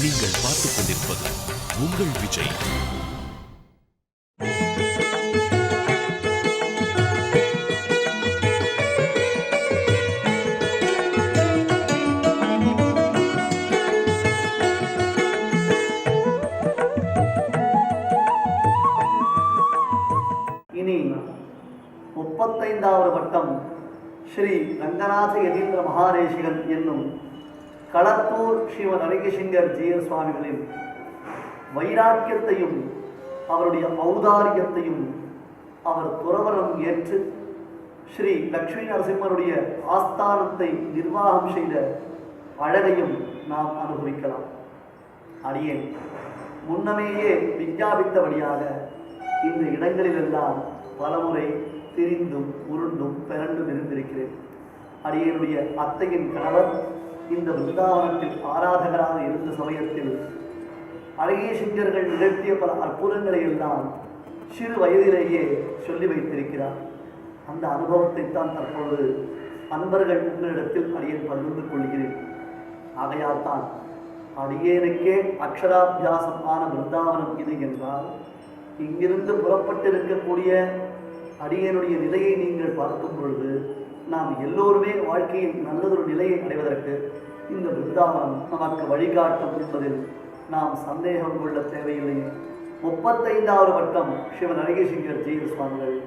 நீங்கள் பார்த்துக் கொண்டிருப்பது உங்கள் விஜய். இனி 35வது வட்டம் ஸ்ரீ ரங்கநாத யதீந்திர மகாதேசிகன் என்னும் களத்தூர் ஸ்ரீமத் அழகிசிங்கர் ஜீயர் சுவாமிகளின் வைராக்கியத்தையும் அவருடைய ஔதாரியத்தையும் அவர் துறவரம் ஏற்று ஸ்ரீ லக்ஷ்மி நரசிம்மருடைய ஆஸ்தானத்தை நிர்வாகம் செய்த அழகையும் நாம் அனுபவிக்கலாம். அடியேன் முன்னமேயே விஞ்ஞாபித்தபடியாக இந்த இடங்களிலெல்லாம் பலமுறை திரிந்தும் உருண்டும் பிறண்டும் இருந்திருக்கிறேன். அடியனுடைய அத்தையின் கணவர் இந்த பிருந்தாவனத்தில் ஆராதகராக இருந்த சமயத்தில் அழகிசிங்கர்கள் நிகழ்த்திய பல அற்புதங்களை எல்லாம் சிறு வயதிலேயே சொல்லி வைத்திருக்கிறார். அந்த அனுபவத்தை தான் தற்பொழுது அன்பர்கள் உங்களிடத்தில் அடியேன் பகிர்ந்து கொள்கிறேன். ஆகையால் தான் அடியேனுக்கே அக்ஷராபியாசம் ஆன பிருந்தாவனம் இது என்றால், இங்கிருந்து புறப்பட்டிருக்கக்கூடிய அடியனுடைய நிலையை நீங்கள் பார்க்கும் பொழுது நாம் எல்லோருமே வாழ்க்கையில் நல்லதொரு நிலையை அடைவதற்கு இந்த பிருந்தாவனம் நமக்கு வழிகாட்டும் என்பதில் நாம் சந்தேகம் கொள்ள தேவையில்லை. 35வது வட்டம் ஸ்ரீமத் அழகிசிங்கர் ஜீயர் சுவாமிகள்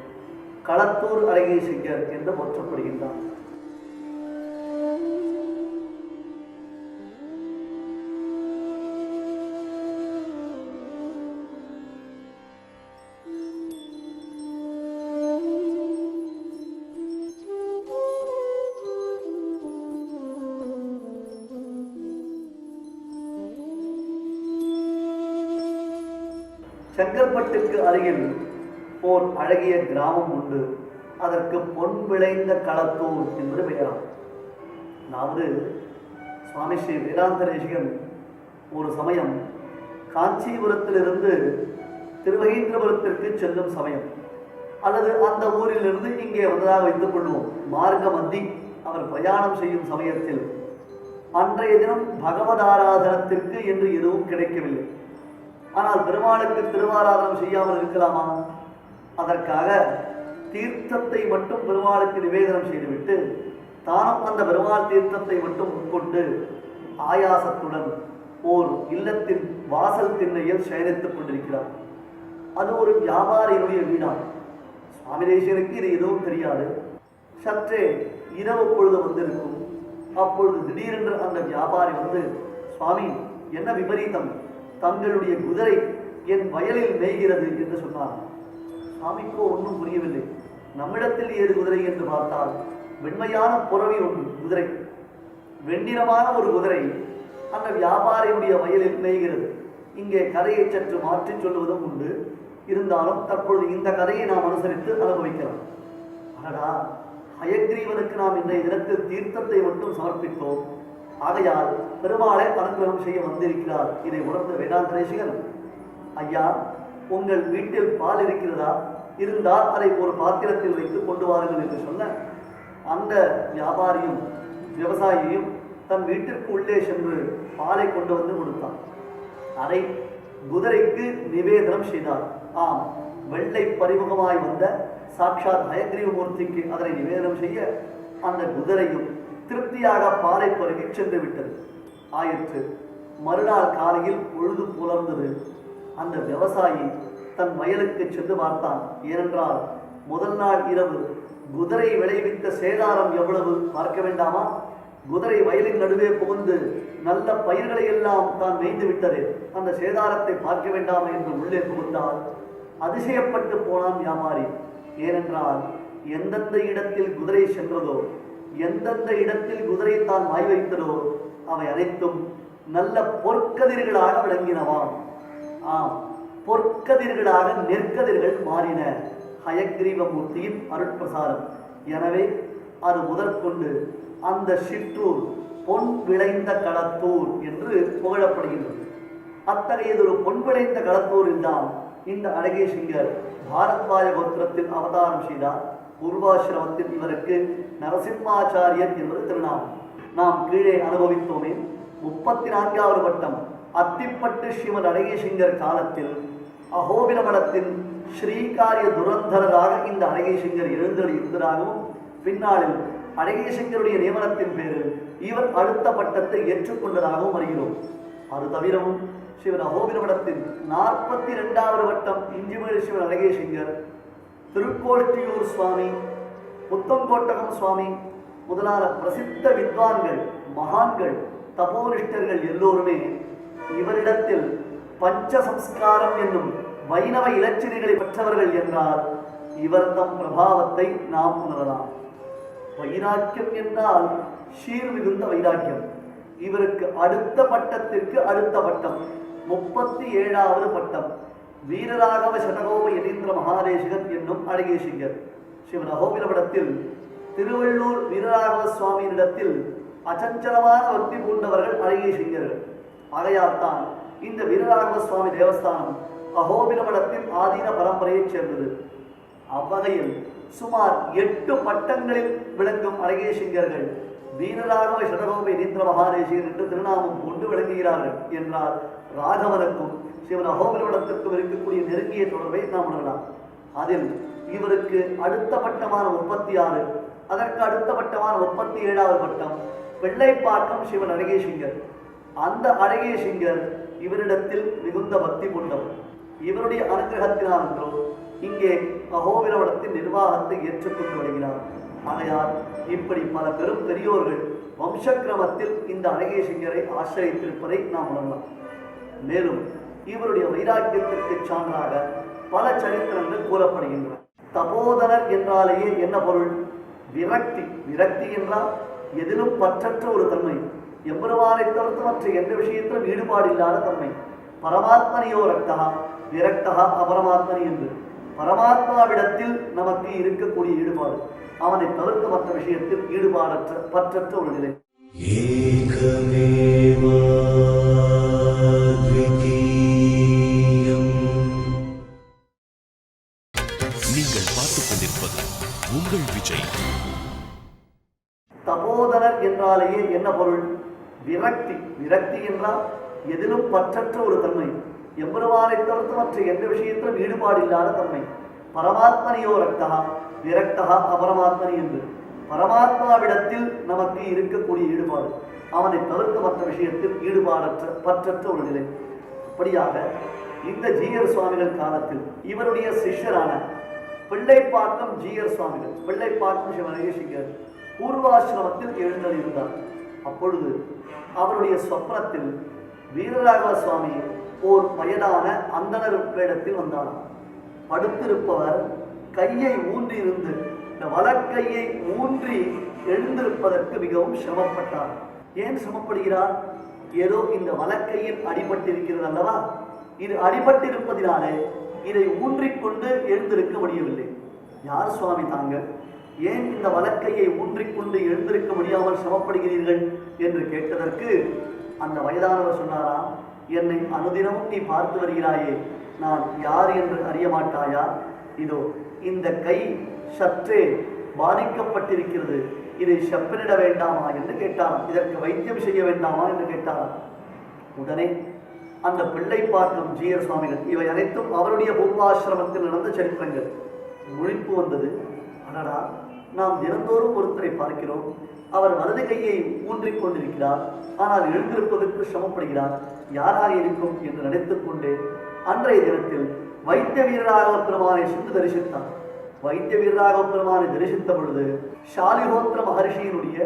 களத்தூர் அழகிசிங்கர் என்று போற்றப்படுகின்றார். செங்கல்பட்டுக்கு அருகில் ஓர் அழகிய கிராமம் உண்டு. அதற்கு பொன் விளைந்த களத்தூர் என்று பெயராம். அதாவது சுவாமி ஸ்ரீ வேதாந்த தேசிகன் ஒரு சமயம் காஞ்சிபுரத்திலிருந்து திருவகீந்திரபுரத்திற்கு செல்லும் சமயம், அல்லது அந்த ஊரிலிருந்து இங்கே வந்ததாக வைத்துக் கொள்வோம், மார்க்க மத்தி அவர் பிரயாணம் செய்யும் சமயத்தில் அன்றைய தினம் பகவத் ஆராதனத்திற்கு என்று எதுவும் கிடைக்கவில்லை. ஆனால் பெருமாளுக்கு திருவாராதனம் செய்யாமல் இருக்கலாமா? அதற்காக தீர்த்தத்தை மட்டும் பெருமாளுக்கு நிவேதனம் செய்துவிட்டு தானும் அந்த பெருமாள் தீர்த்தத்தை மட்டும் உட்கொண்டு ஆயாசத்துடன் ஓர் இல்லத்தின் வாசல் திண்ணையில் சயனித்துக் கொண்டிருக்கிறார். அது ஒரு வியாபாரியினுடைய வீடாம். சுவாமி தேசிகனுக்கு இது எதுவும் தெரியாது. சற்றே இரவு பொழுது வந்திருக்கும். அப்பொழுது திடீரென்று அந்த வியாபாரி வந்து, சுவாமி, என்ன விபரீதம், தங்களுடைய குதிரை என் வயலில் மேய்கிறது என்று சொன்னார். சுவாமிக்கோ ஒன்றும் புரியவில்லை. நம்மிடத்தில் ஏது குதிரை என்று பார்த்தால் வெண்மையான புறவி ஒன்று குதிரை, வெண்ணிறமான ஒரு குதிரை அந்த வியாபாரியுடைய வயலில் மேய்கிறது. இங்கே கதையை சற்று மாற்றி சொல்லுவதும் உண்டு. இருந்தாலும் தற்பொழுது இந்த கதையை நாம் அனுசரித்து அனுபவிக்கலாம். அடடா, ஹயக்ரீவனுக்கு நாம் இன்றைய தினத்தில் தீர்த்தத்தை மட்டும் சமர்ப்பித்தோம். ஆகையால் பெருமாளை அனுகிரகம் செய்ய வந்திருக்கிறார். இதை உணர்ந்த வேதாந்த தேசிகன், ஐயா, உங்கள் வீட்டில் பால் இருக்கிறதா? இருந்தால் அதை ஒரு பாத்திரத்தில் வைத்து கொண்டு வாருங்கள் என்று சொல்ல, அந்த வியாபாரியும் விவசாயியும் தன் வீட்டிற்கு உள்ளே சென்று பாலை கொண்டு வந்து கொடுத்தார். அதை குதிரைக்கு நிவேதனம் செய்தார். ஆம், வெள்ளை பரிமுகமாய் வந்த சாட்சாத் ஹயக்ரீவமூர்த்திக்கு அதனை நிவேதனம் செய்ய அந்த குதிரையும் திருப்தியாக பாலை பருகி சென்று விட்டது. ஆயிற்று. மறுநாள் காலையில் பொழுது புலர்ந்தது. அந்த விவசாயி தன் வயலுக்கு சென்று பார்த்தான். ஏனென்றால் முதல் நாள் இரவு குதிரை விளைவித்த சேதாரம் எவ்வளவு பார்க்க வேண்டாமா? குதிரை வயலின் நடுவே புகுந்து நல்ல பயிர்களை எல்லாம் தான் மேய்ந்து விட்டது. அந்த சேதாரத்தை பார்க்க வேண்டாமா என்று உள்ளே புகுந்தால் அதிசயப்பட்டு போனான் வியாபாரி. ஏனென்றால் எந்தெந்த இடத்தில் குதிரை சென்றதோ, எந்தெந்த இடத்தில் குதிரை தான் வாய் வைத்ததோ, அவை அனைத்தும் நல்ல பொற்கதிர்களாக விளங்கினவாம். ஆம், பொற்கதிர்களாக நெற்கதிர்கள் மாறின. ஹயக்ரீவமூர்த்தியின் அருட்பிரசாரம். எனவே அது முதற்கொண்டு அந்த சிற்றூர் பொன் விளைந்த களத்தூர் என்று புகழப்படுகின்றது. அத்தகையதொரு பொன் விளைந்த களத்தூரில் தான் இந்த அழகிசிங்கர் பாரத்வாய கோத்திரத்தில் அவதாரம் செய்தார். பூர்வாசிரமத்தில் இவருக்கு நரசிம்மாச்சாரியர் என்பது திருநாமம். நாம் கீழே அனுபவித்தோமே, 34வது வட்டம் அத்திப்பட்டு ஸ்ரீமத் அழகேசிங்கர் காலத்தில் அகோபிலமடத்தின் ஸ்ரீகாரிய துரந்தரராக இந்த அழகேசிங்கர் எழுந்தருளி இருந்ததாகவும் பின்னாளில் அழகேசிங்கருடைய நியமனத்தின் பேரில் இவர் அடுத்த பட்டத்தை ஏற்றுக்கொண்டதாகவும் அறிகிறோம். அது தவிரவும் சிவன் அகோபிலமடத்தின் 42வது வட்டம் இஞ்சிமேல் சிவன் அழகேசிங்கர், திருக்கோஷ்டியூர் சுவாமி, புத்தங்கோட்டகம் சுவாமி முதலான பிரசித்த வித்வான்கள், மகான்கள், தபோனிஷ்டர்கள் எல்லோருமே இவரிடத்தில் பஞ்ச சம்ஸ்காரம் என்னும் வைணவ இலச்சினைகளை பெற்றவர்கள் என்றால் இவர் தம் பிரபாவத்தை நாம் உணரலாம். வைராக்கியம் என்றால் சீர் மிகுந்த வைராக்கியம். இவருக்கு அடுத்த பட்டத்திற்கு அடுத்த பட்டம் 37வது பட்டம் வீரராகவ சடகோப யதீந்திர மகாதேசிகன் என்னும் அழகேசிங்கர். சிவன் அகோபிலமடத்தில் திருவள்ளூர் வீரராகவ சுவாமியினிடத்தில் அச்சஞ்சலமான பக்தி பூண்டவர்கள் அழகேசிங்கர்கள். ஆகையால் தான் இந்த வீரராகவ சுவாமி தேவஸ்தானம் அகோபிலமடத்தின் ஆதீன பரம்பரையைச் சேர்ந்தது. அவ்வகையில் சுமார் 8 பட்டங்களில் விளங்கும் அழகேசிங்கர்கள் வீரராகவ சடகோப யதீந்திர மகாதேசிகர் என்று திருநாமம் கொண்டு விளங்குகிறார்கள் என்றால் ராகவனுக்கும் சிவன் அகோபிலமடத்திற்கும் இருக்கக்கூடிய நெருங்கிய தொடர்பை நாம் உணரலாம். அதில் இவருக்கு அடுத்த பட்டமான 36, அதற்கு அடுத்த பட்டமான 37வது பட்டம் பிள்ளைப்பாக்கம் சிவன் அழகேசிங்கர். அந்த அழகேசிங்கர் இவரிடத்தில் மிகுந்த பக்தி கொண்டவர். இவருடைய அனுகிரகத்தினால் என்றோ இங்கே அகோபிலமடத்தின் நிர்வாகத்தை ஏற்றுக்கொண்டு வருகிறார். ஆகையால் இப்படி பல பெரும் பெரியோர்கள் வம்சக்கிரமத்தில் இந்த அழகேசிங்கரை ஆசிரியத்திருப்பதை நாம் உணரலாம். மேலும் இவருடைய வைராக்கியத்திற்கு சான்றாக பல சரித்திரங்கள் கூறப்படுகின்றன. தபோதனர் என்றாலேயே என்ன பொருள்? விரக்தி. விரக்தி என்றால் எதிலும் பற்றற்ற ஒரு தன்மை, எம்பெருமானை தவிர்த்து மற்ற எந்த விஷயத்திலும் ஈடுபாடு இல்லாத தன்மை. பரமாத்மனியோ ரக்தகா விரக்தகா அபரமாத்மனி என்று பரமாத்மாவிடத்தில் நமக்கு இருக்கக்கூடிய ஈடுபாடு, அவனை தவிர்த்து மற்ற விஷயத்தில் ஈடுபாடற்ற பற்றற்ற ஒரு நிலை. நீங்கள் பார்த்துக் கொண்டிருப்பது உங்கள் விஜய். தபோதனர் என்றாலேயே என்ன பொருள்? விரக்தி. விரக்தி என்றால் எதிலும் பற்றற்ற ஒரு தன்மை, எம்பெருமானை தவிர்த்து மற்ற எந்த விஷயத்திலும் ஈடுபாடு இல்லாத தன்மை. பரமாத்மனியோ ரக்தகா விரக்தகா அபரமாத்மனி என்று பரமாத்மாவிடத்தில் நமக்கு இருக்கக்கூடிய ஈடுபாடு, அவனை தவிர்த்து மற்ற விஷயத்தில் ஈடுபாடற்ற பற்றற்ற ஒரு நிலை. அப்படியாக இந்த ஜீயர் சுவாமிகள் காலத்தில் இவருடைய சிஷ்யரான பிள்ளைப்பாக்கம் ஜீயர் சுவாமிகள், பிள்ளைப்பாக்கம் சிவன் அழகேசிங்கர் பூர்வாசிரமத்தில் எழுந்தருளியிருந்தார். அப்பொழுது அவருடைய சொப்னத்தில் வீரராகவ சுவாமி ஓர் வயதான அந்தணர் வேடத்தில் வந்தாராம். படுத்திருப்பவர் கையை ஊன்றி இருந்து இந்த வலக்கையை ஊன்றி எழுந்திருப்பதற்கு மிகவும் சிரமப்பட்டார். ஏன் சிரமப்படுகிறார்? ஏதோ இந்த வலக்கையில் அடிபட்டிருக்கிறது அல்லவா, இது அடிபட்டிருப்பதினாலே இதை ஊன்றிக்கொண்டு எழுந்திருக்க முடியவில்லை. யார் சுவாமி தாங்கள், ஏன் இந்த வலக்கையை ஊன்றிக்கொண்டு எழுந்திருக்க முடியாமல் சிரமப்படுகிறீர்கள் என்று கேட்டதற்கு அந்த வயதானவர் சொன்னாராம், என்னை அனுதினமும் நீ பார்த்து வருகிறாயே, நான் யார் என்று அறிய மாட்டாயா? இதோ இந்த கை சற்றே பாதிக்கப்பட்டிருக்கிறது, இதை செப்பனிட வேண்டாமா என்று கேட்டாராம். இதற்கு வைத்தியம் செய்ய வேண்டாமா என்று கேட்டாராம். உடனே அந்த பிள்ளைப்பாக்கம் ஜீயர் சுவாமிகள், இவை அனைத்தும் அவருடைய பூர்வாசிரமத்தில் நடந்த சரித்திரங்கள். முழிப்பு வந்தது. அடடா, நாம் தினந்தோறும் ஒருத்தரை பார்க்கிறோம், அவர் வலது கையை ஊன்றிக் கொண்டிருக்கிறார், ஆனால் எழுந்திருப்பதற்கு சிரமப்படுகிறார், யாராக இருக்கும் என்று நினைத்துக் கொண்டே அன்றைய தினத்தில் வைத்திய வீரராகவ பெருமானை சென்று தரிசித்தார். வைத்திய வீரராகவ பெருமானை தரிசித்த பொழுது ஷாலிஹோத்திர மகர்ஷியினுடைய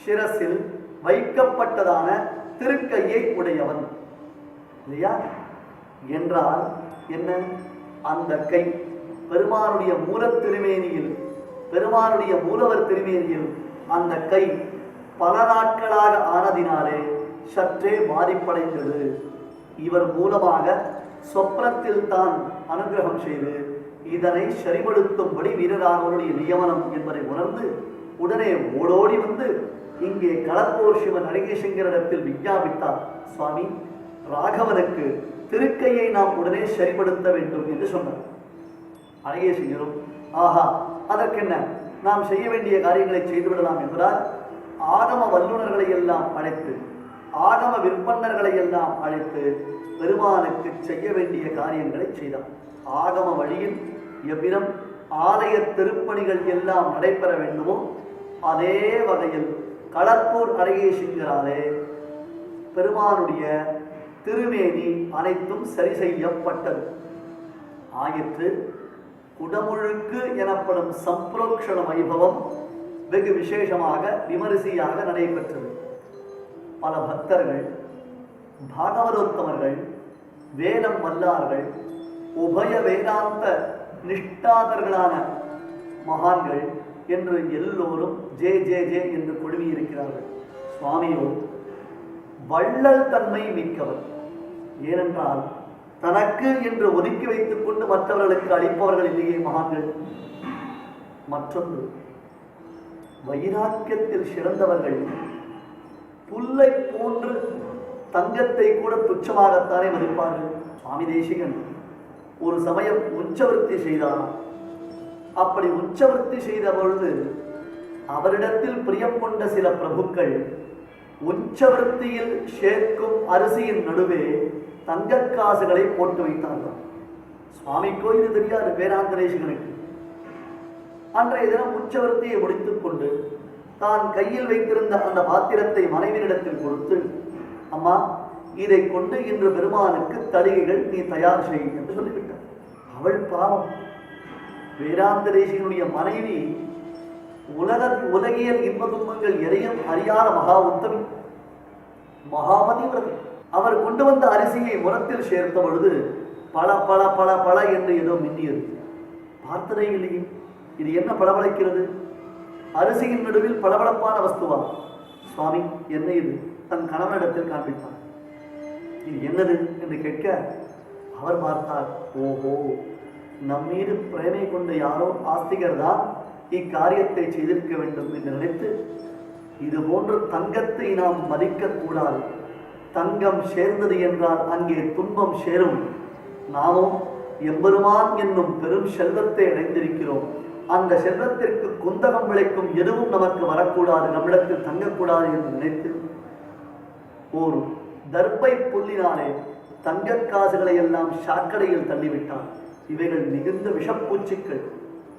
சிரசில் வைக்கப்பட்டதான திருக்கையை உடையவன் இல்லையா என்றால் என்ன? அந்த கை பெருமானுடைய மூலத் திருமேனியில், பெருமானுடைய மூலவர் திருமேனியில் அந்த கை பல நாட்களாக ஆனதினாலே சற்றே பாதிப்படைந்தது. இவர் மூலமாக சொப்னத்தில் தான் அனுகிரகம் செய்து இதனை சரிபடுத்தும்படி வீரராகவனுடைய நியமனம் என்பதை உணர்ந்து உடனே ஓடோடி வந்து இங்கே களத்தூர் சிவன் அழகேசிங்கரிடத்தில் விஞ்ஞாபித்தார். சுவாமி, ராகவனுக்கு திருக்கையை நாம் உடனே சரிபடுத்த வேண்டும் என்று சொன்னார். அழகேசிங்கரும் ஆஹா, அதற்கென்ன, நாம் செய்ய வேண்டிய காரியங்களை செய்துவிடலாம் என்பதால் ஆகம வல்லுநர்களை எல்லாம் அழைத்து ஆகம விற்பன்னர்களை எல்லாம் அழைத்து பெருமானுக்கு செய்ய வேண்டிய காரியங்களை செய்தார். ஆகம வழியில் எவ்விதம் ஆலய திருப்பணிகள் எல்லாம் நடைபெற வேண்டுமோ அதே வகையில் களத்தூர் அழகேசிங்கராலே பெருமானுடைய திருமேனி அனைத்தும் சரி செய்யப்பட்டது. ஆயிற்று. குடமுழுக்கு எனப்படும் சம்பிரோக்ஷண வைபவம் வெகு விசேஷமாக விமரிசையாக நடைபெற்றது. பல பக்தர்கள், பாகவதோத்தமர்கள், வேதம் வல்லார்கள், உபய வேதாந்த நிஷ்டாதர்களான மகான்கள் என்று எல்லோரும் ஜே ஜே ஜே என்று குழுமியிருக்கிறார்கள். சுவாமியோ வள்ளல் தன்மை மிக்கவர். ஏனென்றால் தனக்கு என்று ஒதுக்கி வைத்துக் கொண்டு மற்றவர்களுக்கு அளிப்பவர்கள் இல்லையே மகான்கள். மற்றொன்று, வைராக்கியத்தில் சிறந்தவர்கள் புல்லை போன்று தங்கத்தை கூட துச்சமாகத்தானே மதிப்பார்கள். சுவாமி தேசிகன் ஒரு சமயம் உச்சவர்த்தி செய்தார். அப்படி உச்சவர்த்தி செய்த பொழுது அவரிடத்தில் பிரியம் கொண்ட சில பிரபுக்கள் உச்சவர்த்தியில் சேர்க்கும் அரிசியின் நடுவே தங்கக்காசுகளை போட்டு வைத்தார்கள். சுவாமிக்கோ இது தெரியாது, வேதாந்தரேசிகனுக்கு. அன்றைய தினம் உச்சவர்த்தியை முடித்துக் கொண்டு தான் கையில் வைத்திருந்த அந்த பாத்திரத்தை மனைவியிடத்தில் கொடுத்து, அம்மா இதை கொண்டு இன்று பெருமானுக்கு தளிகைகள் நீ தயார் செய் என்று சொல்லிவிட்டார். அவள் பாவம், வேதாந்தரேசிகனுடைய மனைவி உலகியல் இன்ப துன்பங்கள் எதையும் அறியாத மகா உத்தமி, மகாமதிவிரதி. அவர் கொண்டு வந்த அரிசியை முரத்தில் சேர்த்த பொழுது பல பல பல பல என்று ஏதோ மின்னியது. பார்த்ததே இல்லையே, இது என்ன பளபளக்கிறது? அரிசியின் நடுவில் பளபளப்பான வஸ்துவா? சுவாமி என்ன இது? தன் கணவனிடத்தில் காண்பித்தார். இது என்னது என்று கேட்க அவர் பார்த்தார். ஓஹோ, நம்மீது பிரேமை கொண்ட யாரோ ஆஸ்திகர் தான் இக்காரியத்தை செய்திருக்க வேண்டும் என்று நினைத்து, இது போன்ற தங்கத்தை நாம் மதிக்கக்கூடாது. தங்கம் சேர்ந்தது என்றால் அங்கே துன்பம் சேரும். நாமும் எம்பெருமான் என்னும் பெரும் செல்வத்தை அடைந்திருக்கிறோம். அந்த செல்வத்திற்கு குந்தகம் விளைக்கும் எதுவும் நமக்கு வரக்கூடாது, நம்மிடத்தில் தங்கக்கூடாது என்று நினைத்து ஒரு தர்பை புல்லினாலே தங்க காசுகளை எல்லாம் சாக்கடையில் தள்ளிவிட்டார். இவைகள் மிகுந்த விஷப்பூச்சிகள்,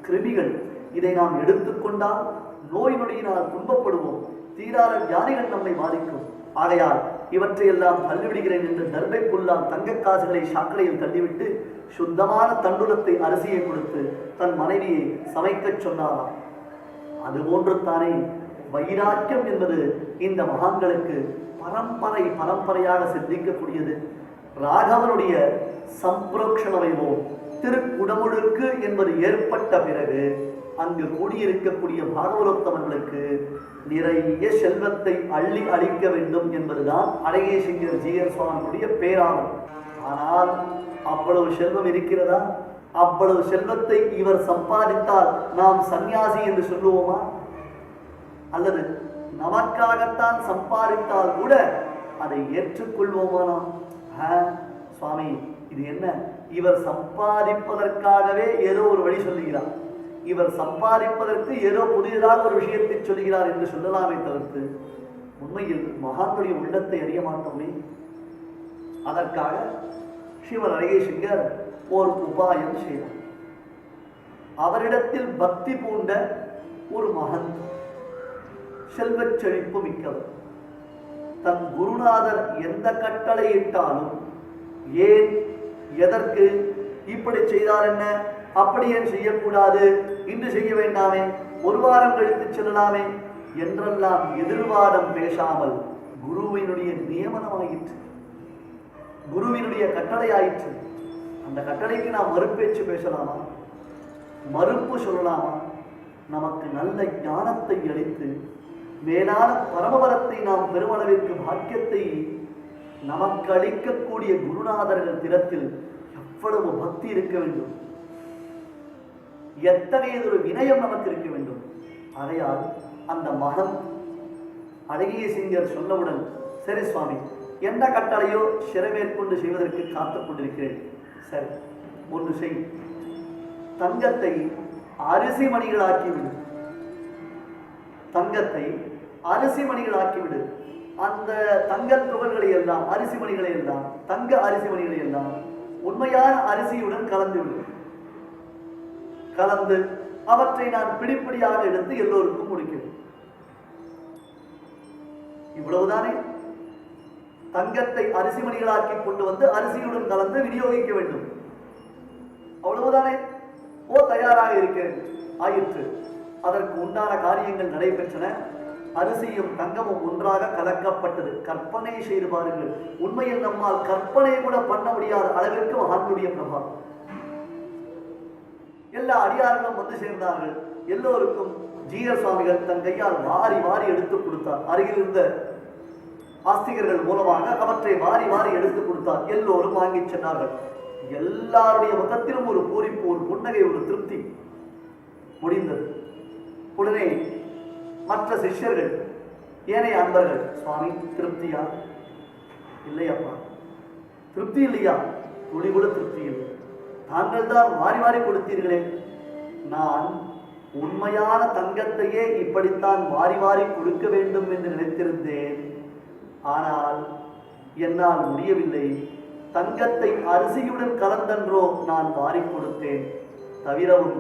கிருமிகள். இதை நாம் எடுத்துக்கொண்டால் நோய் நொடியினால் துன்பப்படுவோம், தீராத வியாதிகள் நம்மை பாதிக்கும். ஆகையால் இவற்றையெல்லாம் தள்ளிவிடுகிறேன் என்று தர்பை புல்லால் தங்க காசுகளை சாக்கடையில் தள்ளிவிட்டு சுத்தமான தண்டுலத்தை அரிசியை கொடுத்து தன் மனைவியை சமைக்க சொன்னாராம். அதுபோன்று தானே வைராக்கியம் என்பது இந்த மகான்களுக்கு பரம்பரையாக சித்திக்கக்கூடியது. ராகவனுடைய சம்பிரோக்ஷண வைபவம் திருக்குடமுழுக்கு என்பது ஏற்பட்ட பிறகு அங்கு கூடியிருக்கக்கூடிய பாகவதோத்தமர்களுக்கு நிறைய செல்வத்தை அள்ளி அளிக்க வேண்டும் என்பதுதான் அழகேசிங்கர் ஜீயர் சுவாமியுடைய பேராகும். ஆனால் அவ்வளவு செல்வம் இருக்கிறதா? அவ்வளவு செல்வத்தை இவர் சம்பாதித்தால் நாம் சந்நியாசி என்று சொல்லுவோமா? அல்லது நமக்காகத்தான் சம்பாதித்தால் கூட அதை ஏற்றுக்கொள்வோமா? சுவாமி இது என்ன? இவர் சம்பாதிப்பதற்காகவே ஏதோ ஒரு வழி சொல்லுகிறார், இவர் சம்பாதிப்பதற்கு ஏதோ புதியதாக ஒரு விஷயத்தை சொல்கிறார் என்று சொல்லலாமே தவிர்த்து உண்மையில் மகான்களுடைய உள்ளத்தை அறிய மாட்டோமே. அதற்காக ஸ்ரீமன் அழகேசிங்கர் ஒரு உபாயம் செய்தார். அவரிடத்தில் பக்தி பூண்ட ஒரு மகன், செல்வச் செழிப்பு மிக்கவர். தன் குருநாதர் எந்த கட்டளை இட்டாலும் ஏன், எதற்கு, இப்படி செய்தார் என்ன, அப்படி ஏன் செய்யக்கூடாது, இன்று செய்ய வேண்டாமே, ஒரு வாரம் கழித்து செல்லலாமே என்றெல்லாம் எதிர்வாதம் பேசாமல் குருவினுடைய நியமனமாயிற்று, குருவினுடைய கட்டளை ஆயிற்று. அந்த கட்டளைக்கு நாம் மறுபேச்சு பேசலாமா? மறுப்பு சொல்லலாமா? நமக்கு நல்ல ஞானத்தை அளித்து மேலான பரமபலத்தை நாம் பெருமளவிற்கு பாக்கியத்தை நமக்கு அளிக்கக்கூடிய குருநாதர்கள் திறத்தில் எவ்வளவு பக்தி இருக்க வேண்டும், எத்தகையதொரு வினயம் நமக்கு இருக்க வேண்டும். ஆகையால் அந்த மகன் அழகேசிங்கர் சொன்னவுடன், சரி சுவாமி, எந்த கட்டளையோ சிறமேற்கொண்டு செய்வதற்கு காத்துக் கொண்டிருக்கிறேன். சரி, ஒன்று செய், தங்கத்தை அரிசி மணிகளாக்கிவிடு, தங்கத்தை அரிசி மணிகளாக்கிவிடு. அந்த தங்க துகள்களை எல்லாம், அரிசி மணிகளை எல்லாம், தங்க அரிசி மணிகளை எல்லாம் உண்மையான அரிசியுடன் கலந்து அவற்றை நான் பிடிப்படியாக எடுத்து எல்லோருக்கும் முடிக்கிறேன். இவ்வளவுதானே? தங்கத்தை அரிசி மணிகளாக்கி கொண்டு வந்து அரிசியுடன் கலந்து விநியோகிக்க வேண்டும். அவ்வளவுதானே? தயாராக இருக்கிறேன் ஆயிற்று. அதற்கு உண்டான காரியங்கள் நடைபெற்றன. அரிசியும் தங்கமும் ஒன்றாக கலக்கப்பட்டது. கற்பனை செய்து பாருங்கள். உண்மையில் நம்மால் கற்பனை கூட பண்ண முடியாத அளவிற்கு மகான்களுடைய பிரபாவம். எல்லா அடியார்களும் வந்து சேர்ந்தார்கள். எல்லோருக்கும் ஜீயர் சுவாமிகள் தன் கையால் வாரி வாரி எடுத்து கொடுத்தார். அருகில் இருந்த ஆஸ்திகர்கள் மூலமாக அவற்றை வாரி வாரி எடுத்து கொடுத்தார். எல்லோரும் வாங்கி சென்றார்கள். எல்லாருடைய முகத்திலும் ஒரு பூரிப்பு, ஒரு புன்னகை, ஒரு திருப்தி முடிந்தது. உடனே மற்ற சிஷ்யர்கள், ஏனைய அன்பர்கள், சுவாமி திருப்தியா? இல்லையப்பா. திருப்தி இல்லையா? துளி கூட திருப்தி இல்லை. தாங்கள் தான் வாரி வாரி கொடுத்தீர்களே. நான் உண்மையான தங்கத்தையே இப்படித்தான் வாரி வாரி கொடுக்க வேண்டும் என்று நினைத்திருந்தேன். ஆனால் என்னால் முடியவில்லை. தங்கத்தை அரிசியுடன் கலந்தன்றோ நான் வாரி கொடுத்தேன். தவிரவும்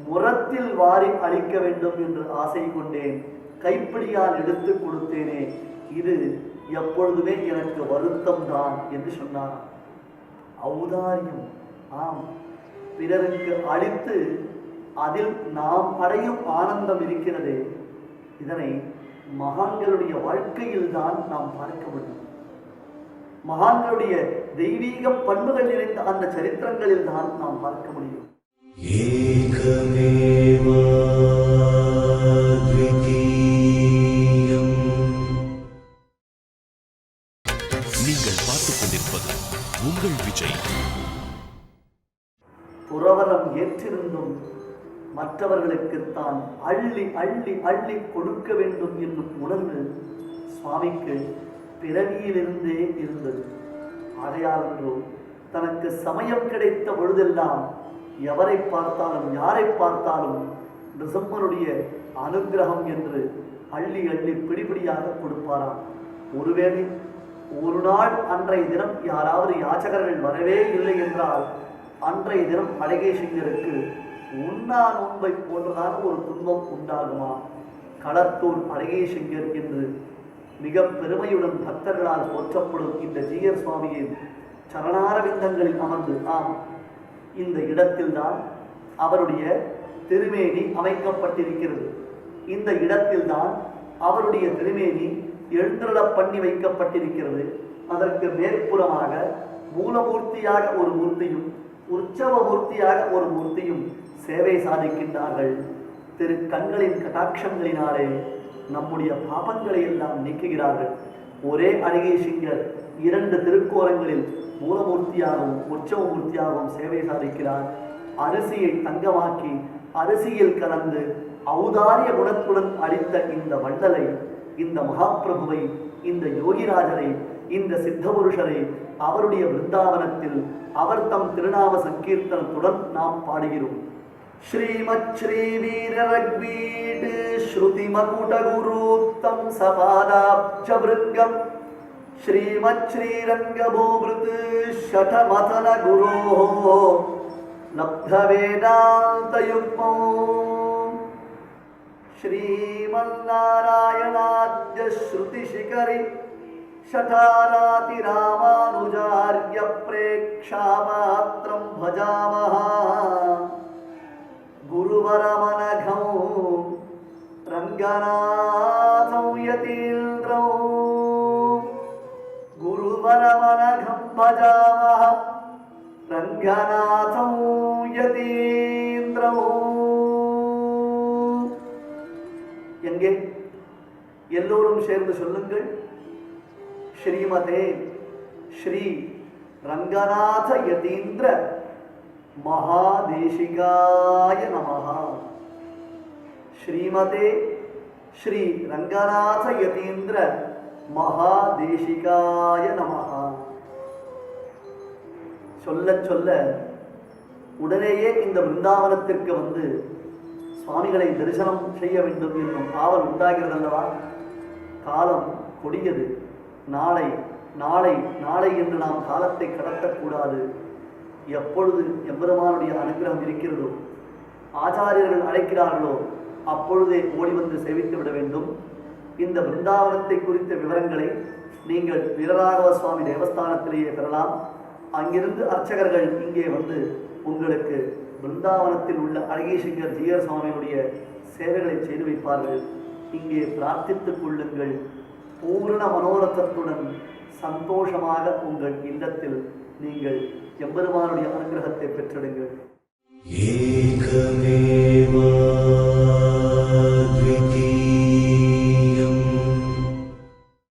முரத்தில் வாரி அளிக்க வேண்டும் என்று ஆசை கொண்டேன். கைப்பிடியால் எடுத்து கொடுத்தேனே, இது எப்பொழுதுமே எனக்கு வருத்தம் தான் என்று சொன்னார். ஔதாரியம். ஆம், பிறருக்கு அளித்து அதில் நாம் அடையும் ஆனந்தம் இருக்கிறதே, இதனை மகான்களுடைய வாழ்க்கையில் தான் நாம் பார்க்க முடியும். மகான்களுடைய தெய்வீக பண்புகள் நிறைந்த அந்த சரித்திரங்களில் தான் நாம் பார்க்க முடியும். நீங்கள் பார்த்துக் கொண்டிருப்பது உங்கள் விஜய். துறவரம் ஏற்றிருந்தும் மற்றவர்களுக்கு தான் அள்ளி அள்ளி அள்ளி கொடுக்க வேண்டும் என்னும் உணர்வு சுவாமிக்கு பிறவியிலிருந்தே இருந்தது. ஆகையாலோ தனக்கு சமயம் கிடைத்த பொழுதெல்லாம் எவரை பார்த்தாலும் யாரை பார்த்தாலும் நிருசிம்மனுடைய அனுகிரகம் என்று அள்ளி அள்ளி பிடிபிடியாக கொடுப்பாராம். ஒருவேளை ஒரு நாள் அன்றைய தினம் யாராவது யாச்சகர்கள் வரவே இல்லை என்றால் அன்றைய தினம் அழகேசிங்கருக்கு உண்ணா நோன்பை போன்றதான ஒரு துன்பம் உண்டாகுமா? களத்தூர் அழகேசிங்கர் என்று மிக பெருமையுடன் பக்தர்களால் போற்றப்படும் இந்த ஜீயர் சுவாமியின் சரணாரவிந்தங்களில் அமர்ந்து, ஆம், இந்த இடத்தில்தான் அவருடைய திருமேனி அமைக்கப்பட்டிருக்கிறது. இந்த இடத்தில்தான் அவருடைய திருமேனி எழுந்தருள பண்ணி வைக்கப்பட்டிருக்கிறது. அதற்கு மேற்புறமாக மூலமூர்த்தியாக ஒரு மூர்த்தியும் உற்சவ மூர்த்தியாக ஒரு மூர்த்தியும் சேவை சாதிக்கின்றார்கள். திரு கண்களின் கட்டாட்சங்களினாலே நம்முடைய பாபங்களை எல்லாம் நீக்குகிறார்கள். ஒரே அழகேசிங்கர் 2 திருக்கோலங்களில் மூலமூர்த்தியாகவும் உற்சவ மூர்த்தியாகவும் சேவை சாதிக்கிறார். அரிசியை தங்கமாக்கி அரிசியில் கலந்து ஔதாரிய குணத்துடன் அளித்த இந்த வள்ளலை, இந்த மகாபிரபுவை, இந்த யோகிராஜரை, இந்த சித்தபுருஷரை அவருடைய விருந்தாவனத்தில் அவர் தம் திருநாம சங்கீர்த்தனத்துடன் நாம் பாடுகிறோம். ஸ்ரீமத் ஸ்ரீ வீர ரக்வீட் ஸ்ருதி மகுட குருத்தம் சபாதாப்ஜ விருங்கம் ஸ்ரீமத் ஸ்ரீரங்க பூமிருத் ஷடமதன குரோஹோ லப்த வேதாந்த யுக்மோ ஸ்ரீமன்னாராயணாத்ய ஸ்ருதி சிகரி ஷடாராதி ராமானுஜார்ய பிரேக்ஷாமாத்ரம் பஜாமஹா குருவரமனகம் ரங்கநாதம் யதீந்திரம் குருவரமனகம் பஜாமஹா ரங்கநாதம் யதீந்திரம். எங்கே? எல்லோரும் சேர்ந்து சொல்லுங்கள். ஸ்ரீமதே ஸ்ரீ ரங்கநாத யதீந்திர மகாதேசிகாய நமஹ. ஸ்ரீமதே ஸ்ரீ ரங்கநாத யதீந்திர மகாதேசிகாய நமஹ. சொல்ல சொல்ல உடனேயே இந்த பிருந்தாவனத்திற்கு வந்து சுவாமிகளை தரிசனம் செய்ய வேண்டும் என்னும் ஆவல் உண்டாகிறது அல்லவா? காலம் கொடியது. நாளை நாளை நாளை என்று நாம் காலத்தை கடத்தக்கூடாது. எப்பொழுது எம்பெருமானுடைய அனுகிரகம் இருக்கிறதோ, ஆச்சாரியர்கள் அழைக்கிறார்களோ அப்பொழுதே ஓடி வந்து சேவித்து விட வேண்டும். இந்த பிருந்தாவனத்தை குறித்த விவரங்களை நீங்கள் வீரராகவ சுவாமி தேவஸ்தானத்திலேயே பெறலாம். அங்கிருந்து அர்ச்சகர்கள் இங்கே வந்து உங்களுக்கு பிருந்தாவனத்தில் உள்ள அழகீசிங்கர் ஜீயர் சுவாமியுடைய சேவைகளை செய்து வைப்பார்கள். இங்கே பிரார்த்தித்துக் கொள்ளுங்கள். பூர்ண மனோரத்தத்துடன் சந்தோஷமாக உங்கள் இல்லத்தில் நீங்கள் எம்பெருமானுடைய அனுகிரகத்தை பெற்றிடுங்கள். ஏகமேவா